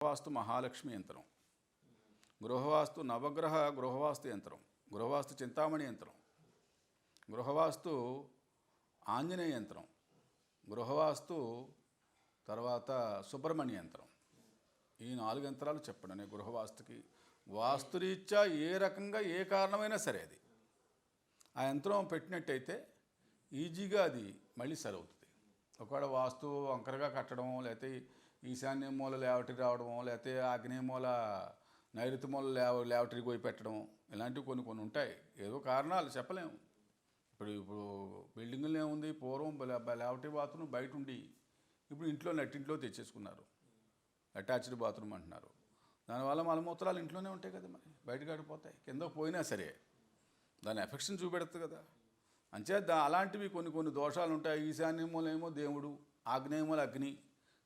గృహవాస్తు మహాలక్ష్మి యంత్రం, గృహవాస్తు నవగ్రహ గృహవాస్తు యంత్రం, గృహవాస్తు చింతామణి యంత్రం, గృహవాస్తు ఆంజనేయ యంత్రం, గృహవాస్తు తర్వాత సుబ్రహ్మణ్య యంత్రం. ఈ 4 యంత్రాలు చెప్పండి గృహవాస్తుకి. వాస్తురీత్యా ఏ రకంగా ఏ కారణమైనా సరే అది ఆ యంత్రం పెట్టినట్టయితే ఈజీగా అది మళ్ళీ సరవుతుంది. ఒకవేళ వాస్తు వంకరగా కట్టడం, లేకపోతే ఈశాన్య మూల లేవటి రావడం, లేకపోతే ఆగ్నేయ మూల నైరుతి మూల లేవటికి పోయి పెట్టడం, ఇలాంటివి కొన్ని ఉంటాయి. ఏదో కారణాలు చెప్పలేము. ఇప్పుడు బిల్డింగులు ఏముంది, పూర్వం లేవటి బాత్రూమ్ బయట ఉండి ఇప్పుడు ఇంట్లో నెట్టింట్లో తెచ్చేసుకున్నారు, అటాచ్డ్ బాత్రూమ్ అంటున్నారు. దానివల్ల మలమూత్రాలు ఇంట్లోనే ఉంటాయి కదా, మరి బయటకు ఆడిపోతాయి. కింద పోయినా సరే దాని ఎఫెక్షన్ చూపెడుతుంది కదా. అంచేత అలాంటివి కొన్ని దోషాలు ఉంటాయి. ఈశాన్యమూల ఏమో దేవుడు, ఆగ్నేయమూల అగ్ని,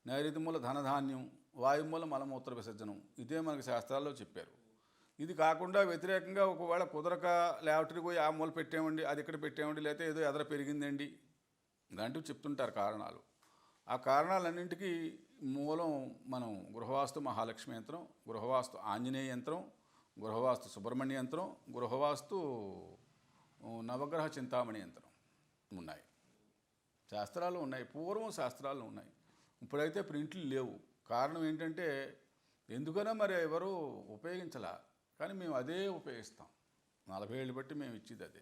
నైరుతిమూల ధనధాన్యం, వాయుమూల మలమూత్ర విసర్జనం. ఇదే మనకు శాస్త్రాల్లో చెప్పారు. ఇది కాకుండా వ్యతిరేకంగా ఒకవేళ కుదరక లేవటరికి పోయి ఆ మూల పెట్టామండి, అది ఇక్కడ పెట్టామండి, లేకపోతే ఏదో ఎదర పెరిగిందండి, ఇలాంటివి చెప్తుంటారు కారణాలు. ఆ కారణాలన్నింటికీ మూలం మనం గృహవాస్తు మహాలక్ష్మి యంత్రం, గృహవాస్తు ఆంజనేయ యంత్రం, గృహవాస్తు సుబ్రహ్మణ్య యంత్రం, గృహవాస్తు నవగ్రహ చింతామణి యంత్రం ఉన్నాయి. శాస్త్రాలు ఉన్నాయి, పూర్వం శాస్త్రాలు ఉన్నాయి. ఇప్పుడైతే ప్రింట్లు లేవు. కారణం ఏంటంటే ఎందుకనో మరి ఎవరు ఉపయోగించలా, కానీ మేము అదే ఉపయోగిస్తాం. 40 ఏళ్ళు బట్టి మేము ఇచ్చేది అదే.